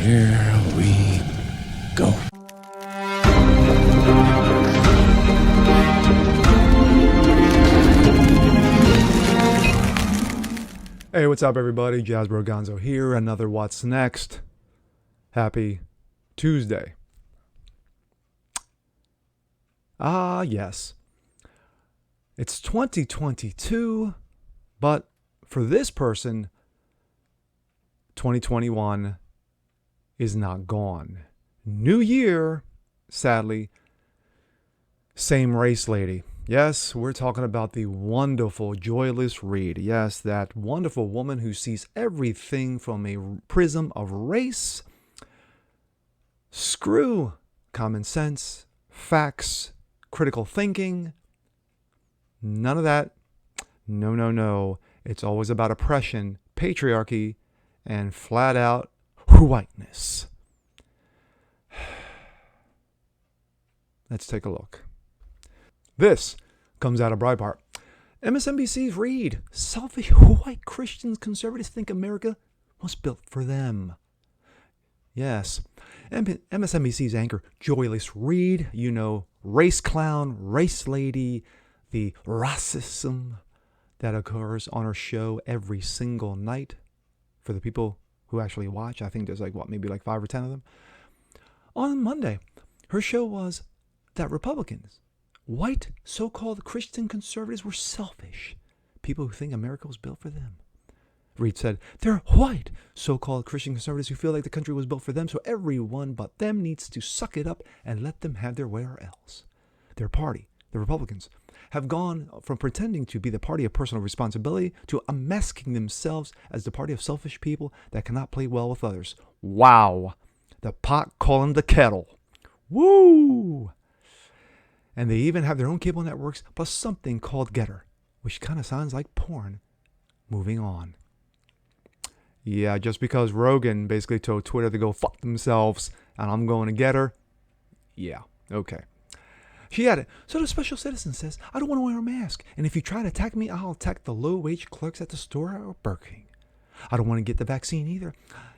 Here we go. Hey, what's up, everybody? Jazzbro Gonzo here. Another What's Next. Happy Tuesday. Yes. It's 2022, but for this person, 2021 is not gone. New year, sadly, same race lady. Yes, we're talking about the wonderful Joyless Reid. Yes, that wonderful woman who sees everything from a prism of race. Screw common sense, facts, critical thinking. None of that. No. It's always about oppression, patriarchy, and flat out whiteness. Let's take a look. This comes out of Breitbart. MSNBC's Reid. Selfish white Christians conservatives think America was built for them. Yes. MSNBC's anchor, Joyless Reid, you know, race clown, race lady, the racism that occurs on her show every single night for the people who actually watch. I think there's maybe 5 or 10 of them. On Monday, her show was that Republicans, white so-called Christian conservatives, were selfish. People who think America was built for them. Reid said, they're white so-called Christian conservatives who feel like the country was built for them, so everyone but them needs to suck it up and let them have their way or else. Their party, the Republicans, have gone from pretending to be the party of personal responsibility to unmasking themselves as the party of selfish people that cannot play well with others. Wow. The pot calling the kettle. Woo! And they even have their own cable networks, plus something called Getter, which kind of sounds like porn. Moving on. Yeah, just because Rogan basically told Twitter to go fuck themselves, and I'm going to Getter. Yeah, okay. She added, so the special citizen says, I don't want to wear a mask, and if you try to attack me, I'll attack the low-wage clerks at the store or Burger King. I don't want to get the vaccine either.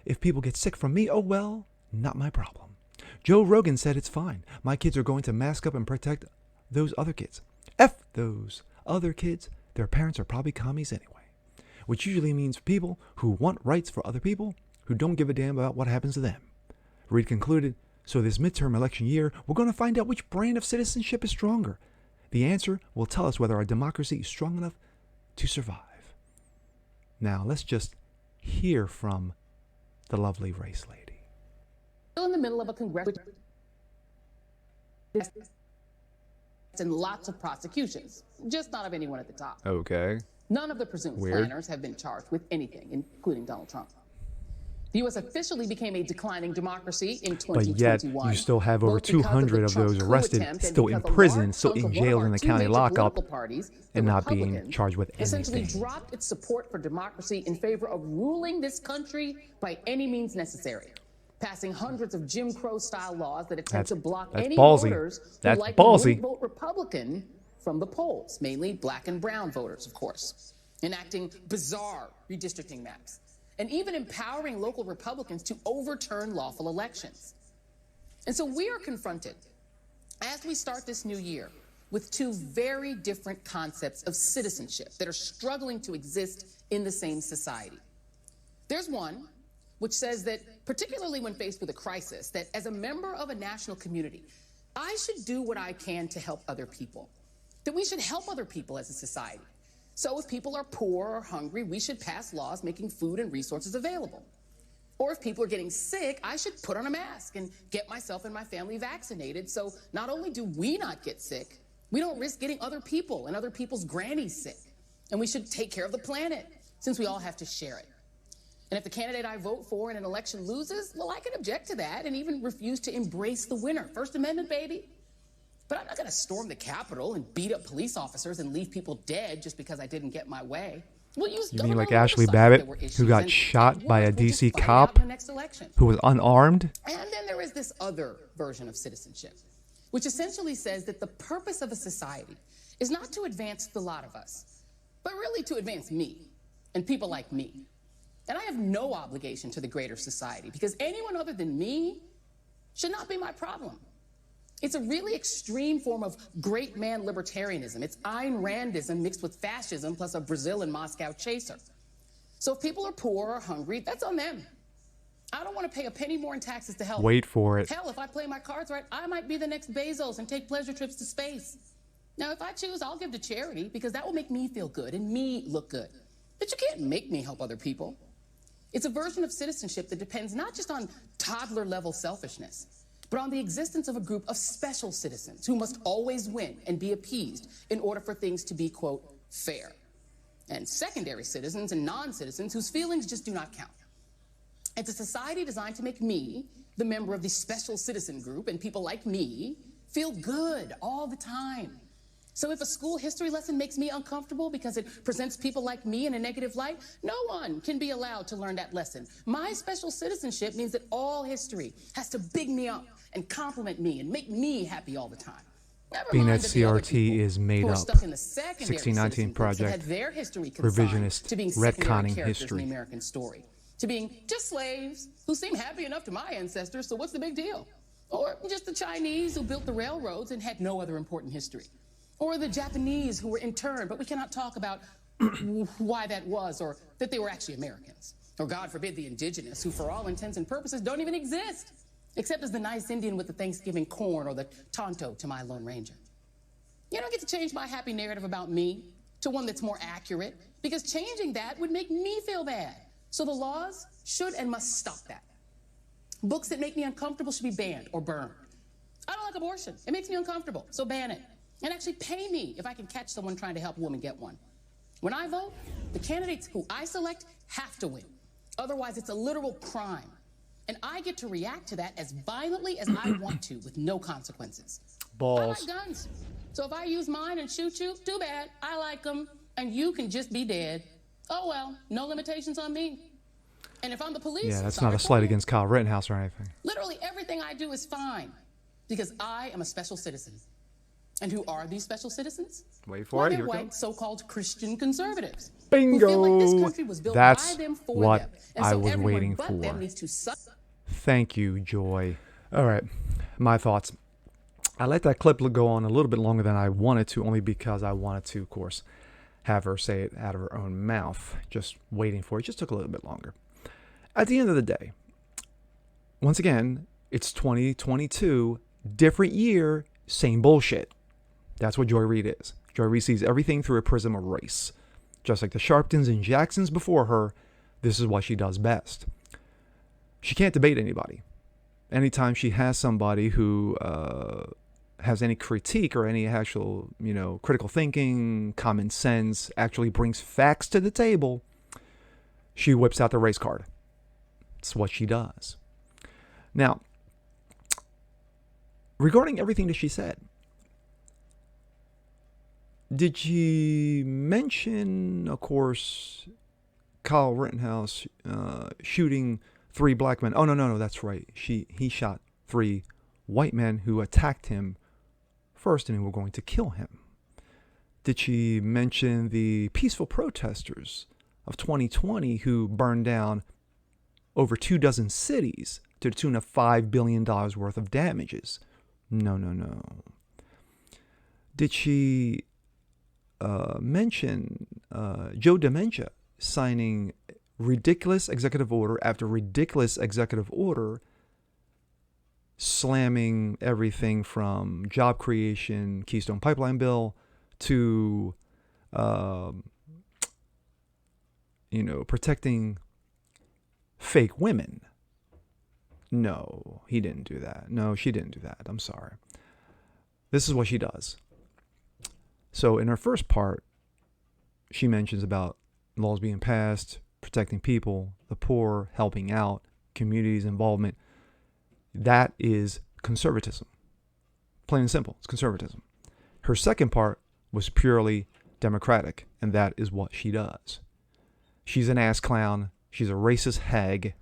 If people get sick from me, oh well, not my problem. Joe Rogan said it's fine. My kids are going to mask up and protect those other kids. F those other kids. Their parents are probably commies anyway. Which usually means people who want rights for other people who don't give a damn about what happens to them. Reid concluded, so this midterm election year, we're going to find out which brand of citizenship is stronger. The answer will tell us whether our democracy is strong enough to survive. Now, let's just hear from the lovely race lady. Still in the middle of a congressional and lots of prosecutions, just not of anyone at the top. Okay. None of the presumed planners have been charged with anything, including Donald Trump. The U.S. officially became a declining democracy in 2021. But yet, you still have over 200 of those arrested, still in prison, still in jail in the county lockup, and not being charged with anything. Essentially dropped its support for democracy in favor of ruling this country by any means necessary, passing hundreds of Jim Crow-style laws that attempt to block any voters who likely won't vote Republican from the polls, mainly black and brown voters, of course, enacting bizarre redistricting maps, and even empowering local Republicans to overturn lawful elections. And so we are confronted, as we start this new year, with two very different concepts of citizenship that are struggling to exist in the same society. There's one which says that, particularly when faced with a crisis, that as a member of a national community, I should do what I can to help other people, that we should help other people as a society. So if people are poor or hungry, we should pass laws making food and resources available. Or if people are getting sick, I should put on a mask and get myself and my family vaccinated, so not only do we not get sick, we don't risk getting other people and other people's grannies sick. And we should take care of the planet, since we all have to share it. And if the candidate I vote for in an election loses, well, I can object to that and even refuse to embrace the winner. First Amendment, baby. But I'm not going to storm the Capitol and beat up police officers and leave people dead just because I didn't get my way. We'll use you mean like Ashley Babbitt, who got shot by a DC cop who was unarmed? And then there is this other version of citizenship, which essentially says that the purpose of a society is not to advance the lot of us, but really to advance me and people like me. And I have no obligation to the greater society because anyone other than me should not be my problem. It's a really extreme form of great man libertarianism. It's Ayn Randism mixed with fascism plus a Brazil and Moscow chaser. So if people are poor or hungry, that's on them. I don't want to pay a penny more in taxes to help. Wait for it. Hell, if I play my cards right, I might be the next Bezos and take pleasure trips to space. Now, if I choose, I'll give to charity because that will make me feel good and me look good. But you can't make me help other people. It's a version of citizenship that depends not just on toddler-level selfishness, but on the existence of a group of special citizens who must always win and be appeased in order for things to be, quote, fair. And secondary citizens and non-citizens whose feelings just do not count. It's a society designed to make me, the member of the special citizen group, and people like me, feel good all the time. So if a school history lesson makes me uncomfortable because it presents people like me in a negative light, no one can be allowed to learn that lesson. My special citizenship means that all history has to big me up and compliment me and make me happy all the time. Being that CRT is made up. 1619 Project, revisionist, retconning history. In the American story. To being just slaves who seem happy enough to my ancestors, so what's the big deal? Or just the Chinese who built the railroads and had no other important history. Or the Japanese who were interned, but we cannot talk about why that was or that they were actually Americans. Or God forbid the indigenous who for all intents and purposes don't even exist, except as the nice Indian with the Thanksgiving corn or the Tonto to my Lone Ranger. You don't get to change my happy narrative about me to one that's more accurate because changing that would make me feel bad. So the laws should and must stop that. Books that make me uncomfortable should be banned or burned. I don't like abortion. It makes me uncomfortable, so ban it. And actually pay me if I can catch someone trying to help a woman get one. When I vote, the candidates who I select have to win. Otherwise, it's a literal crime. And I get to react to that as violently as I want to with no consequences. Balls. I like guns. So if I use mine and shoot you, too bad. I like them. And you can just be dead. Oh, well, no limitations on me. And if I'm the police... Yeah, that's not a slight against Kyle Rittenhouse or anything. Literally everything I do is fine because I am a special citizen. And who are these special citizens? Wait for it. Here we go. White so-called Christian conservatives. Bingo! Who feel like this country was built That's by them for what them. And so I was everyone waiting but for. them needs to Thank you, Joy. All right, my thoughts. I let that clip go on a little bit longer than I wanted to, only because I wanted to, of course, have her say it out of her own mouth. Just waiting for it. It just took a little bit longer. At the end of the day, once again, it's 2022, different year, same bullshit. That's what Joy Reid is. Joy Reid sees everything through a prism of race. Just like the Sharptons and Jacksons before her, this is what she does best. She can't debate anybody. Anytime she has somebody who has any critique or any actual, critical thinking, common sense, actually brings facts to the table, she whips out the race card. It's what she does. Now, regarding everything that she said, did she mention, of course, Kyle Rittenhouse shooting 3 black men? Oh, no, that's right. He shot 3 white men who attacked him first and who were going to kill him. Did she mention the peaceful protesters of 2020 who burned down over 24 cities to the tune of $5 billion worth of damages? No. Did she mention Joe Dementia signing ridiculous executive order after ridiculous executive order, slamming everything from job creation, Keystone Pipeline bill, to protecting fake women? No, he didn't do that. No, she didn't do that. I'm sorry. This is what she does. So in her first part, she mentions about laws being passed, protecting people, the poor, helping out, communities' involvement. That is conservatism. Plain and simple, it's conservatism. Her second part was purely democratic, and that is what she does. She's an ass clown. She's a racist hag.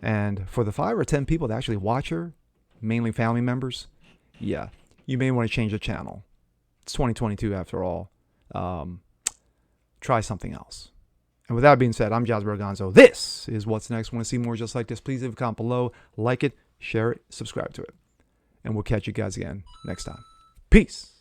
And for the 5 or 10 people that actually watch her, mainly family members, yeah, you may want to change the channel. It's 2022 after all. Try something else. And with that being said, I'm Jazz Berganzo. This is What's Next. Want to see more just like this? Please leave a comment below. Like it, share it, subscribe to it. And we'll catch you guys again next time. Peace.